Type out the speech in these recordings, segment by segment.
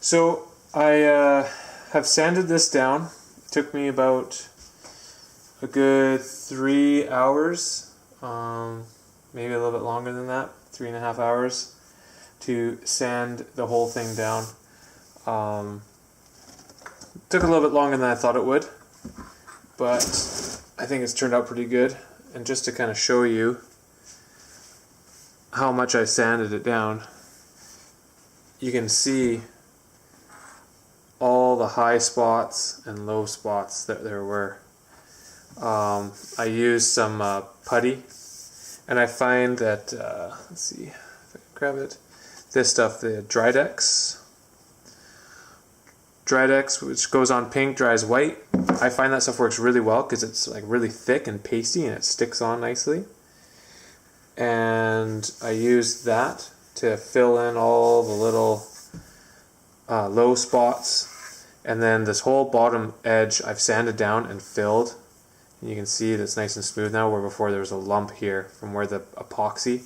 So I have sanded this down. It took me about a good 3 hours, maybe a little bit longer than that, 3.5 hours, to sand the whole thing down. Took a little bit longer than I thought it would, but I think it's turned out pretty good. And just to kind of show you how much I sanded it down, you can see all the high spots and low spots that there were. I used some putty, and I find that, let's see if I can grab it, this stuff, the Drydex, which goes on pink, dries white. I find that stuff works really well because it's like really thick and pasty and it sticks on nicely. And I used that to fill in all the little low spots. And then this whole bottom edge I've sanded down and filled. And you can see that's nice and smooth now, where before there was a lump here from where the epoxy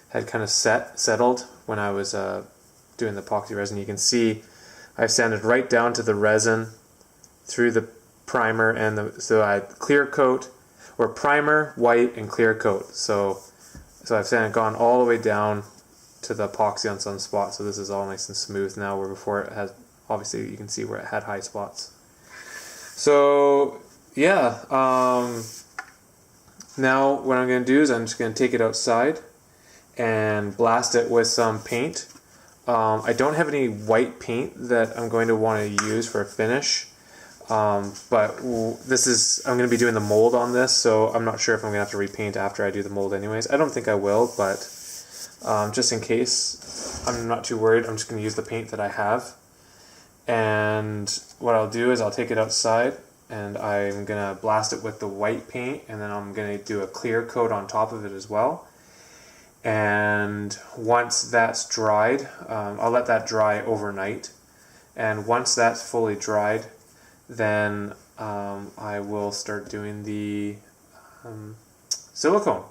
had kind of settled when I was doing the epoxy resin. You can see I've sanded right down to the resin through the primer, and so I clear coat, or primer, white, and clear coat. So I've sanded gone all the way down to the epoxy on some spots. So this is all nice and smooth now, where before it has, obviously you can see where it had high spots. So yeah, now what I'm going to do is I'm just going to take it outside and blast it with some paint. I don't have any white paint that I'm going to want to use for a finish, but this is, I'm going to be doing the mold on this, so I'm not sure if I'm going to have to repaint after I do the mold anyways. I don't think I will, but just in case, I'm not too worried. I'm just going to use the paint that I have. And what I'll do is I'll take it outside and I'm going to blast it with the white paint, and then I'm going to do a clear coat on top of it as well. And once that's dried, I'll let that dry overnight. And once that's fully dried, then I will start doing the silicone.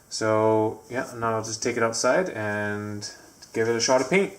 So yeah, now I'll just take it outside and give it a shot of paint.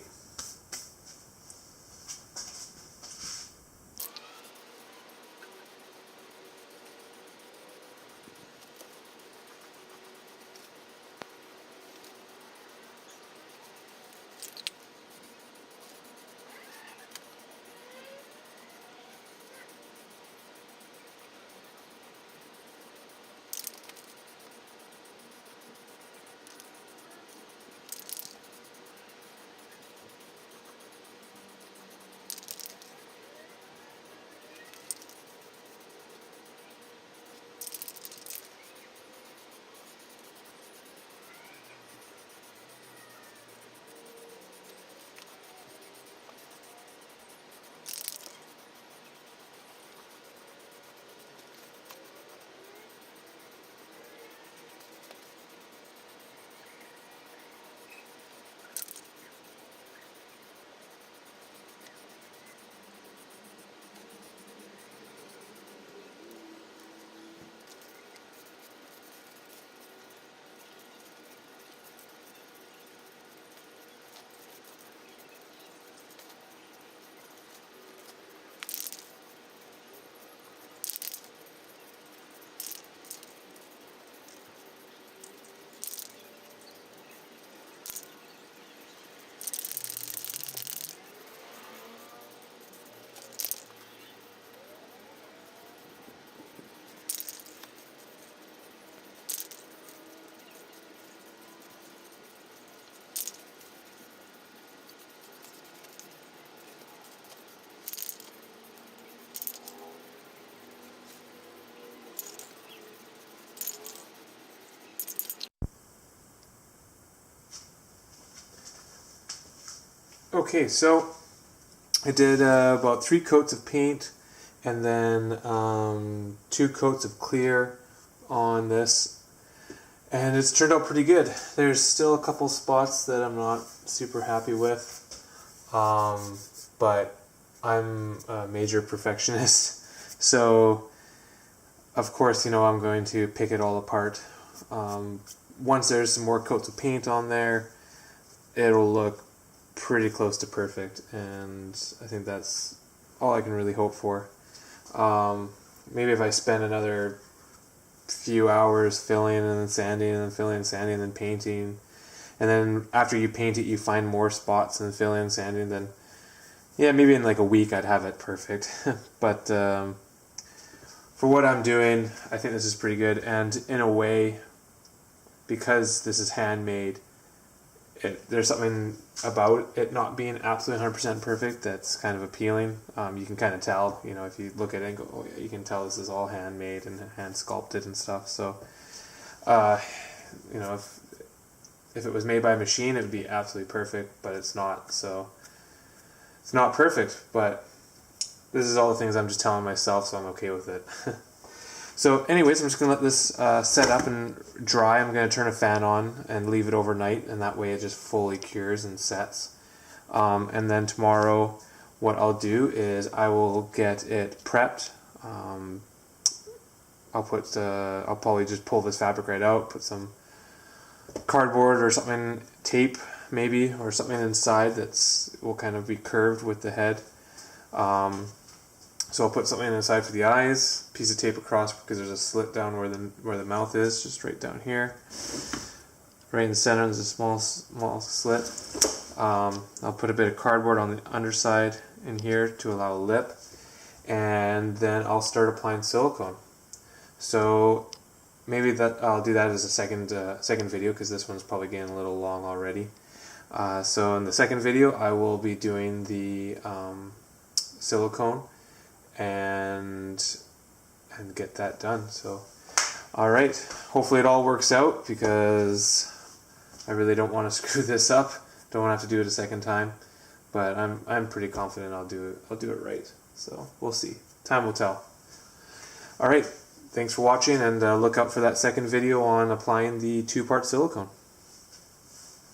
Okay, so I did about 3 coats of paint and then 2 coats of clear on this, and it's turned out pretty good. There's still a couple spots that I'm not super happy with, but I'm a major perfectionist, so of course, you know, I'm going to pick it all apart. Once there's some more coats of paint on there, it'll look pretty close to perfect, and I think that's all I can really hope for. Maybe if I spend another few hours filling and then sanding and then filling and sanding and then painting, and then after you paint it you find more spots and then filling and sanding, then yeah, maybe in like a week I'd have it perfect. But for what I'm doing, I think this is pretty good, and in a way, because this is handmade, there's something about it not being absolutely 100% perfect that's kind of appealing. You can kind of tell, you know, if you look at it and go, oh yeah, you can tell this is all handmade and hand sculpted and stuff. So, you know, if it was made by a machine, it would be absolutely perfect, but it's not. So, it's not perfect, but this is all the things I'm just telling myself, so I'm okay with it. So anyways, I'm just going to let this set up and dry. I'm going to turn a fan on and leave it overnight, and that way it just fully cures and sets. And then tomorrow what I'll do is I will get it prepped. I'll probably just pull this fabric right out, put some cardboard or something, tape maybe, or something inside will kind of be curved with the head. So I'll put something inside for the eyes, piece of tape across because there's a slit down where the mouth is, just right down here. Right in the center there's a small slit. I'll put a bit of cardboard on the underside in here to allow a lip, and then I'll start applying silicone. So maybe I'll do that as a second video, because this one's probably getting a little long already. So in the second video I will be doing the silicone and get that done. So alright, hopefully it all works out, because I really don't want to screw this up. Don't want to have to do it a second time, but I'm pretty confident I'll do it right. So we'll see. Time will tell. Alright, thanks for watching, and look out for that second video on applying the 2-part silicone.